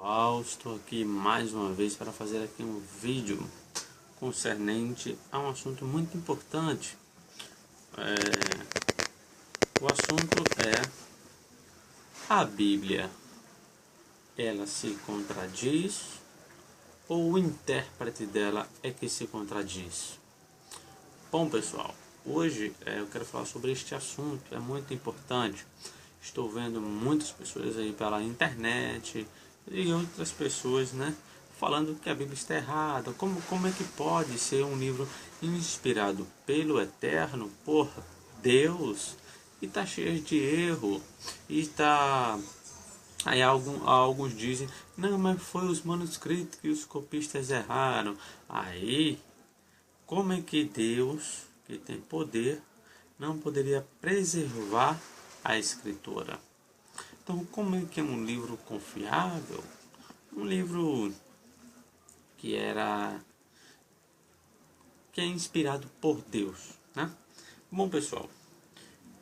Pessoal, estou aqui mais uma vez para fazer aqui um vídeo concernente a um assunto muito importante. O assunto é: a Bíblia, ela se contradiz ou o intérprete dela é que se contradiz? Bom, pessoal, hoje eu quero falar sobre este assunto, é muito importante. Estou vendo muitas pessoas aí pela internet e outras pessoas, falando que a Bíblia está errada. Como é que pode ser um livro inspirado pelo Eterno, por Deus, e está cheio de erro? E está... Aí alguns dizem: não, mas foi os manuscritos que os copistas erraram. Aí, como é que Deus, que tem poder, não poderia preservar a escritura? Então, como é que é um livro confiável? Um livro que é inspirado por Deus, né? Bom, pessoal,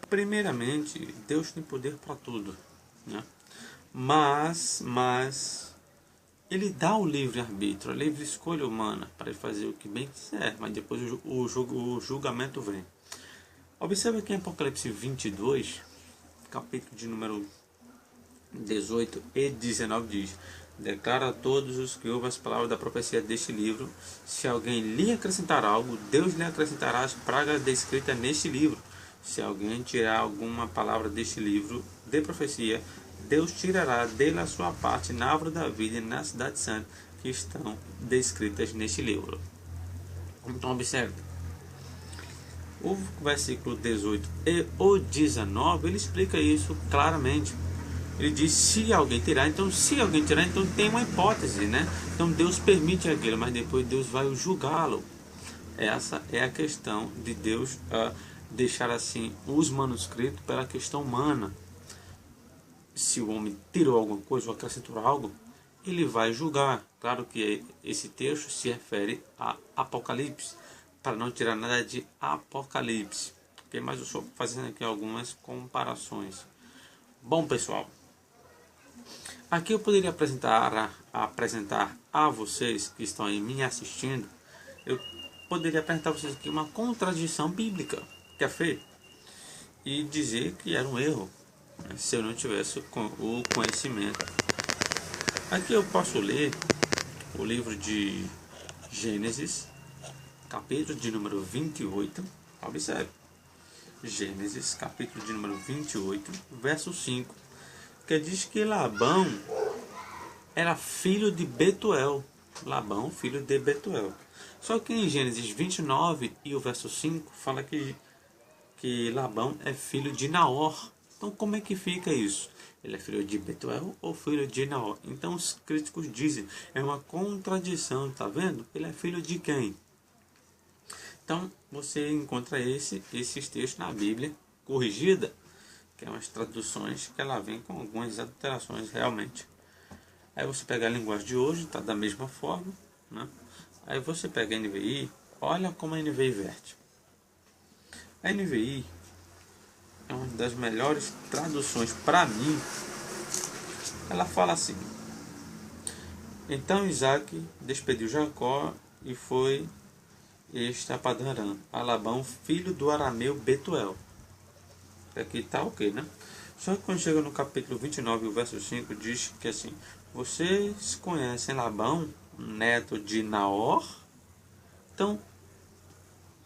primeiramente, Deus tem poder para tudo, né? Mas ele dá o livre-arbítrio, a livre escolha humana para ele fazer o que bem quiser, mas depois o julgamento vem. Observe aqui em Apocalipse 22, capítulo de número 18 e 19 diz: declara a todos os que ouvem as palavras da profecia deste livro, se alguém lhe acrescentar algo, Deus lhe acrescentará as pragas descritas neste livro. Se alguém tirar alguma palavra deste livro de profecia, Deus tirará dele a sua parte na árvore da vida e na cidade santa, que estão descritas neste livro. Então observe, o versículo 18 e o 19, ele explica isso claramente. Ele diz: se alguém tirar, então tem uma hipótese, né? Então Deus permite aquilo, mas depois Deus vai julgá-lo. Essa é a questão de Deus deixar assim os manuscritos pela questão humana. Se o homem tirou alguma coisa ou acrescentou algo, ele vai julgar. Claro que esse texto se refere a Apocalipse, para não tirar nada de Apocalipse. Okay? Mas eu estou fazendo aqui algumas comparações. Bom, pessoal, aqui eu poderia apresentar a vocês que estão aí me assistindo, eu poderia apresentar a vocês aqui uma contradição bíblica que é feita e dizer que era um erro, né, se eu não tivesse o conhecimento. Aqui eu posso ler o livro de Gênesis, capítulo de número 28, observe, Gênesis, capítulo de número 28, verso 5, que diz que Labão era filho de Betuel. Labão, filho de Betuel. Só que em Gênesis 29 e o verso 5 fala que Labão é filho de Naor. Então como é que fica isso? Ele é filho de Betuel ou filho de Naor? Então os críticos dizem, é uma contradição, tá vendo? Ele é filho de quem? Então você encontra esses textos na Bíblia corrigida, que é umas traduções que ela vem com algumas alterações realmente. Aí você pega a linguagem de hoje, está da mesma forma, né? Aí você pega a NVI, olha como a NVI verte. A NVI é uma das melhores traduções para mim. Ela fala assim: então Isaac despediu Jacó e foi a Padã Arã, a Labão, filho do arameu Betuel. Aqui está ok, né? Só que quando chega no capítulo 29, o verso 5, diz que assim: vocês conhecem Labão, neto de Naor? Então,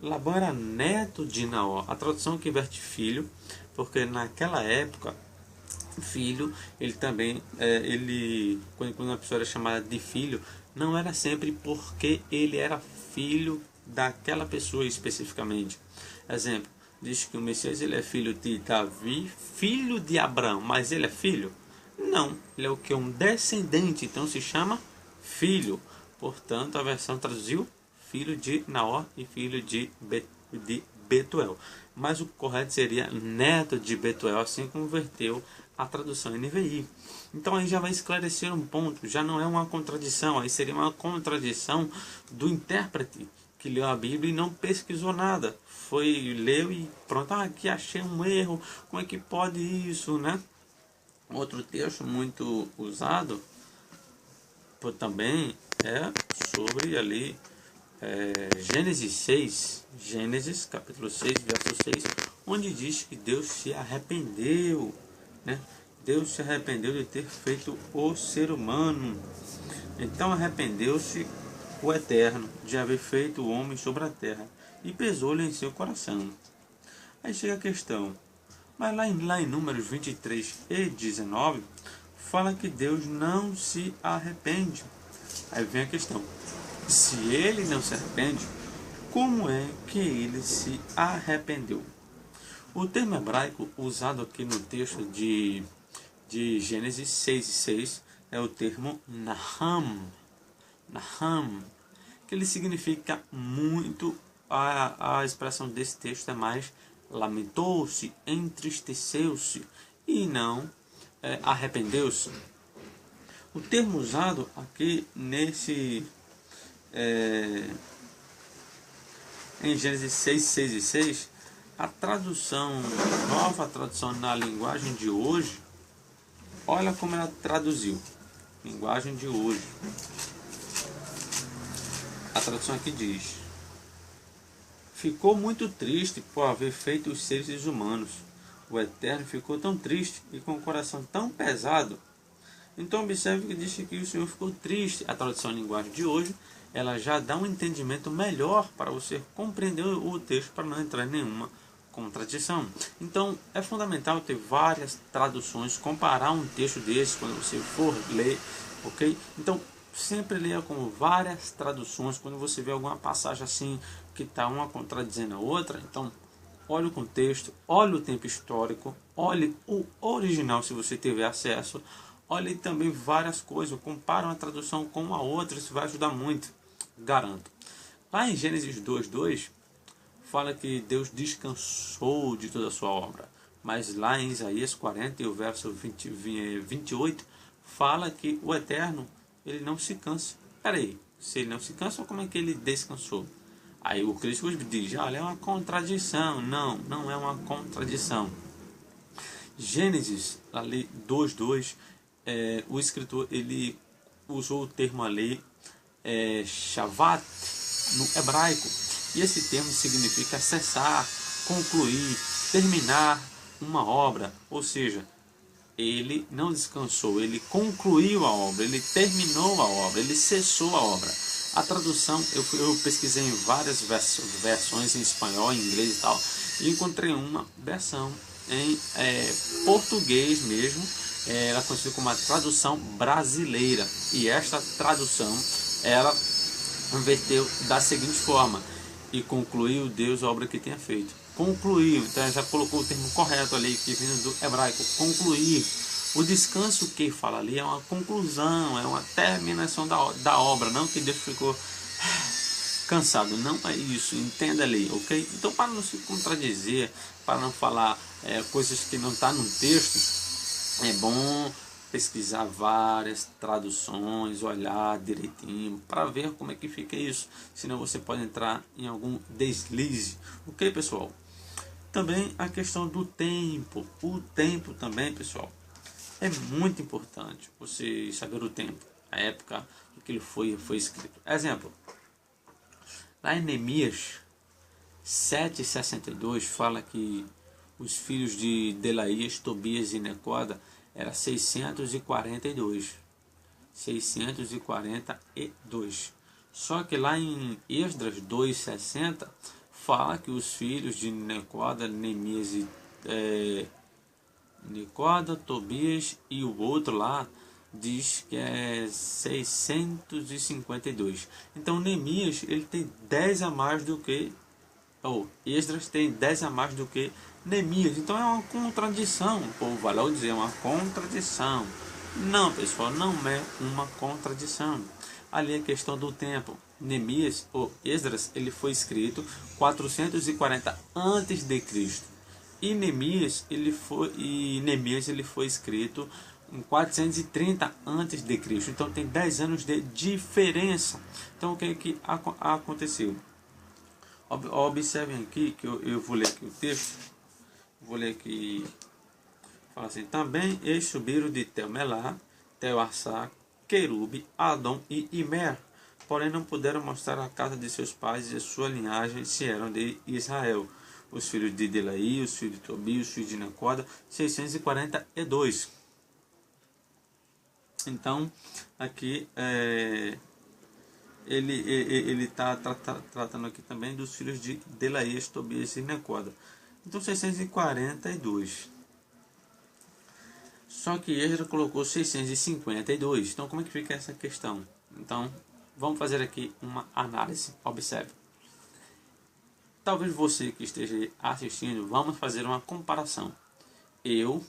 Labão era neto de Naor. A tradução que verte filho, porque naquela época, filho, ele também, quando uma pessoa era chamada de filho, não era sempre porque ele era filho daquela pessoa especificamente. Exemplo, diz que o Messias ele é filho de Davi, filho de Abraão, mas ele é filho? Não, ele é o que? Um descendente, então se chama filho. Portanto, a versão traduziu filho de Naor e filho de Betuel. Mas o correto seria neto de Betuel, assim converteu a tradução NVI. Então aí já vai esclarecer um ponto, já não é uma contradição, aí seria uma contradição do intérprete que leu a Bíblia e não pesquisou nada. Leu e pronto, aqui achei um erro, como é que pode isso, né? Outro texto muito usado também é sobre ali Gênesis 6, Gênesis capítulo 6, verso 6, onde diz que Deus se arrependeu, né? Deus se arrependeu de ter feito o ser humano. Então arrependeu-se o Eterno de haver feito o homem sobre a terra e pesou-lhe em seu coração. Aí chega a questão, mas lá em Números 23 e 19, fala que Deus não se arrepende. Aí vem a questão, se ele não se arrepende, como é que ele se arrependeu? O termo hebraico usado aqui no texto de Gênesis 6:6 é o termo Naham, que ele significa muito, a expressão desse texto é mais lamentou-se, entristeceu-se e não arrependeu-se. O termo usado aqui em Gênesis 6, 6 e 6, a nova tradução na linguagem de hoje, olha como ela traduziu. Linguagem de hoje. A tradução aqui diz: ficou muito triste por haver feito os seres humanos. O Eterno ficou tão triste e com o coração tão pesado. Então observe que diz que o Senhor ficou triste. A tradução em linguagem de hoje, ela já dá um entendimento melhor para você compreender o texto, para não entrar em nenhuma contradição. Então é fundamental ter várias traduções, comparar um texto desse quando você for ler, ok? Então sempre leia com várias traduções. Quando você vê alguma passagem assim que está uma contradizendo a outra, então olhe o contexto, olhe o tempo histórico, olhe o original se você tiver acesso, olhe também várias coisas, compare uma tradução com a outra, isso vai ajudar muito, garanto. Lá em Gênesis 2:2 fala que Deus descansou de toda a sua obra, mas lá em Isaías 40 e o verso 28 fala que o Eterno, ele não se cansa. Peraí, se ele não se cansa, como é que ele descansou? Aí o crítico diz, olha, é uma contradição. Não, não é uma contradição. Gênesis ali 2:2, o escritor ele usou o termo ali shavat no hebraico, e esse termo significa cessar, concluir, terminar uma obra, ou seja, ele não descansou, ele concluiu a obra, ele terminou a obra, ele cessou a obra. A tradução, eu pesquisei em várias versões em espanhol, em inglês e tal, e encontrei uma versão em português mesmo, ela é conhecida como a tradução brasileira, e esta tradução, ela inverteu da seguinte forma: e concluiu Deus a obra que tinha feito. Concluiu, então já colocou o termo correto ali, que vem do hebraico, concluir. O descanso que fala ali é uma conclusão, é uma terminação da obra, não que Deus ficou cansado, não é isso, entenda ali, ok? Então, para não se contradizer, para não falar coisas que não estão no texto, é bom pesquisar várias traduções, olhar direitinho para ver como é que fica isso, senão você pode entrar em algum deslize, ok, pessoal? Também a questão do tempo, o tempo também, pessoal, é muito importante você saber o tempo, a época que ele foi escrito. Exemplo, lá em Neemias 7:62 fala que os filhos de Delaías, Tobias e Necoda era 642. Só que lá em Esdras 2:60 fala que os filhos de Necoda, Neemias e Necoda, Tobias e o outro lá diz que é 652. Então Neemias ele tem 10 a mais do que Esdras tem 10 a mais do que Neemias. Então é uma contradição. O povo vai logo dizer, é uma contradição. Não, pessoal, não é uma contradição. Ali a questão do tempo. Neemias ou Esdras, ele foi escrito 440 antes de Cristo. E Neemias ele foi escrito em 430 antes de Cristo. Então tem 10 anos de diferença. Então o que aconteceu? Observem aqui que eu vou ler aqui o texto. Vou ler aqui. Fala assim: também eles subiram de Tel-Melá, Tel-Assá, Querube, Adom e Imer. Porém não puderam mostrar a casa de seus pais e a sua linhagem, se eram de Israel. Os filhos de Delaí, os filhos de Tobi, os filhos de Necoda, 642. Então, aqui ele está tratando aqui também dos filhos de Delaías, Tobias e Necoda. Então 642. Só que Esdras colocou 652. Então como é que fica essa questão? Então vamos fazer aqui uma análise. Observe. Talvez você que esteja assistindo, vamos fazer uma comparação. Eu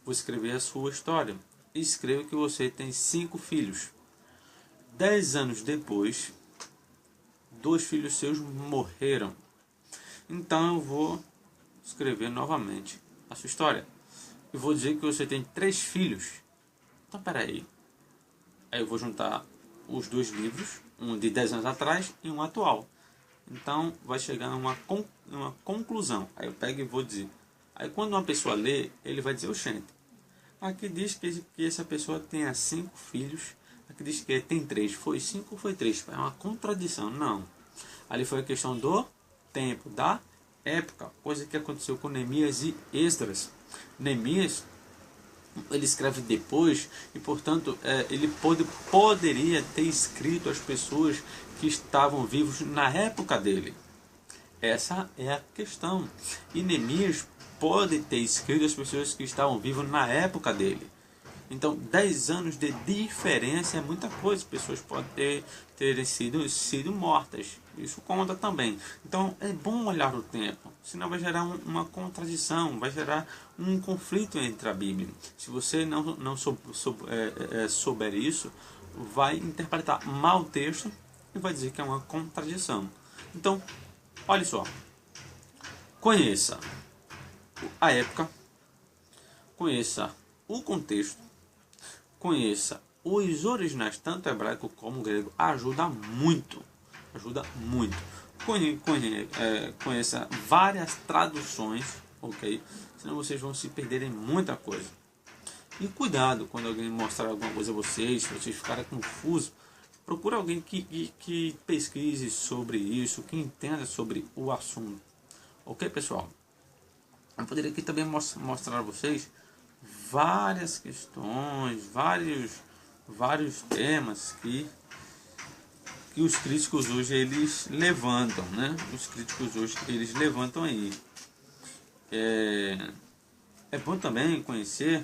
vou escrever a sua história. Escreva que você tem 5 filhos. 10 anos depois, 2 filhos seus morreram. Então eu vou escrever novamente a sua história. E vou dizer que você tem 3 filhos. Então peraí. Aí eu vou juntar os 2 livros, um de 10 anos atrás e um atual. Então vai chegar a uma conclusão. Aí eu pego e vou dizer. Aí quando uma pessoa lê, ele vai dizer, oxente, aqui diz que essa pessoa tenha 5 filhos. Aqui diz que tem 3. Foi 5 ou foi 3? É uma contradição. Não. Ali foi a questão do tempo, da época. Coisa que aconteceu com Neemias e Esdras. Neemias, ele escreve depois e, portanto, ele poderia ter escrito as pessoas que estavam vivos na época dele. Essa é a questão. E Neemias pode ter escrito as pessoas que estavam vivas na época dele. Então, 10 anos de diferença é muita coisa. Pessoas podem terem sido mortas. Isso conta também. Então, é bom olhar o tempo. Senão vai gerar uma contradição. Vai gerar um conflito entre a Bíblia. Se você não souber isso, vai interpretar mal o texto e vai dizer que é uma contradição. Então, olha só. Conheça a época. Conheça o contexto. Conheça os originais, tanto hebraico como grego, ajuda muito. Conheça várias traduções, ok? Senão vocês vão se perder em muita coisa. E cuidado quando alguém mostrar alguma coisa a vocês, se vocês ficarem confusos, procure alguém que pesquise sobre isso, que entenda sobre o assunto. Ok, pessoal? Eu poderia aqui também mostrar a vocês várias questões, vários temas que os críticos hoje eles levantam, né? Os críticos hoje eles levantam aí. É bom também conhecer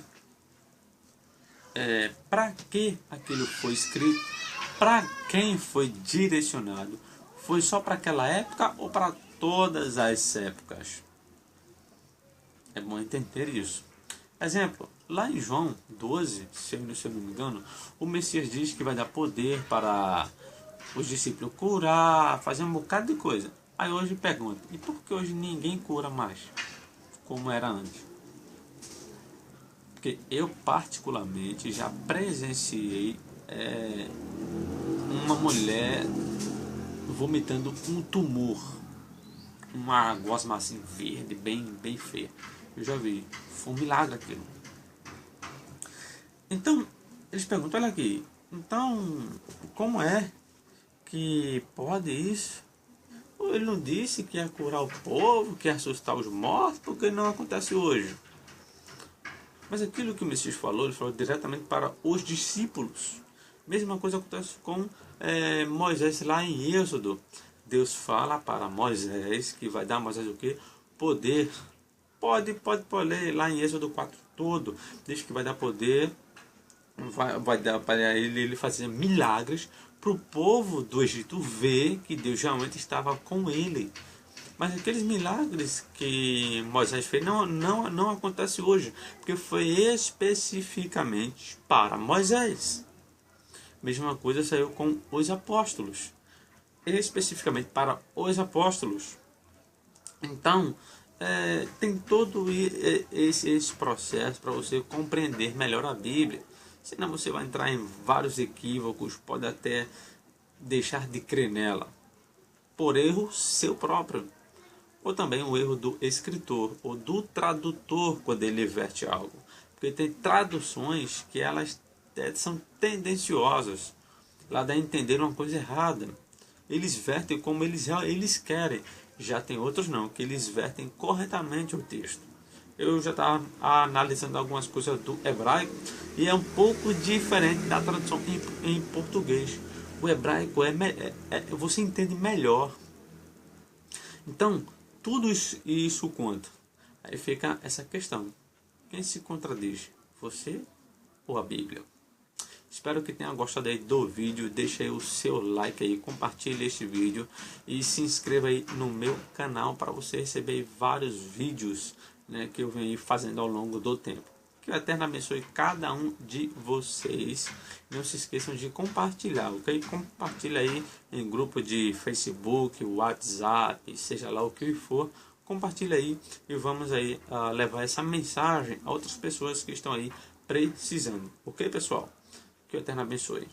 para que aquilo foi escrito, para quem foi direcionado. Foi só para aquela época ou para todas as épocas? É bom entender isso. Exemplo, lá em João 12, se eu não me engano, o Messias diz que vai dar poder para os discípulos curar, fazer um bocado de coisa. Aí hoje pergunta, e por que hoje ninguém cura mais, como era antes? Porque eu particularmente já presenciei uma mulher vomitando um tumor, uma gosma assim verde, bem feia. Eu já vi, foi um milagre aquilo. Então, eles perguntam, olha aqui, então, como é que pode isso? Ele não disse que ia curar o povo, que ia assustar os mortos, porque não acontece hoje. Mas aquilo que o Messias falou, ele falou diretamente para os discípulos. Mesma coisa acontece com Moisés lá em Êxodo. Deus fala para Moisés, que vai dar a Moisés o quê? Poder. Pode ler lá em Êxodo 4 todo. Diz que vai dar poder, vai dar para ele fazer milagres para o povo do Egito ver que Deus realmente estava com ele. Mas aqueles milagres que Moisés fez não acontece hoje, porque foi especificamente para Moisés. Mesma coisa saiu com os apóstolos, especificamente para os apóstolos. Então, tem todo esse processo para você compreender melhor a Bíblia. Senão você vai entrar em vários equívocos, pode até deixar de crer nela, por erro seu próprio. Ou também o erro do escritor ou do tradutor quando ele verte algo. Porque tem traduções que elas são tendenciosos, lá dá a entender uma coisa errada. Eles vertem como eles querem. Já tem outros não, que eles vertem corretamente o texto. Eu já estava analisando algumas coisas do hebraico e é um pouco diferente da tradução em português. O hebraico você entende melhor. Então, tudo isso conta. Aí fica essa questão. Quem se contradiz? Você ou a Bíblia? Espero que tenha gostado aí do vídeo. Deixa aí o seu like aí, compartilhe este vídeo e se inscreva aí no meu canal para você receber vários vídeos, né, que eu venho fazendo ao longo do tempo. Que o Eterno abençoe cada um de vocês. Não se esqueçam de compartilhar, ok? Compartilha aí em grupo de Facebook, WhatsApp, seja lá o que for. Compartilha aí e vamos aí levar essa mensagem a outras pessoas que estão aí precisando. Ok, pessoal? Que o Eterno abençoe.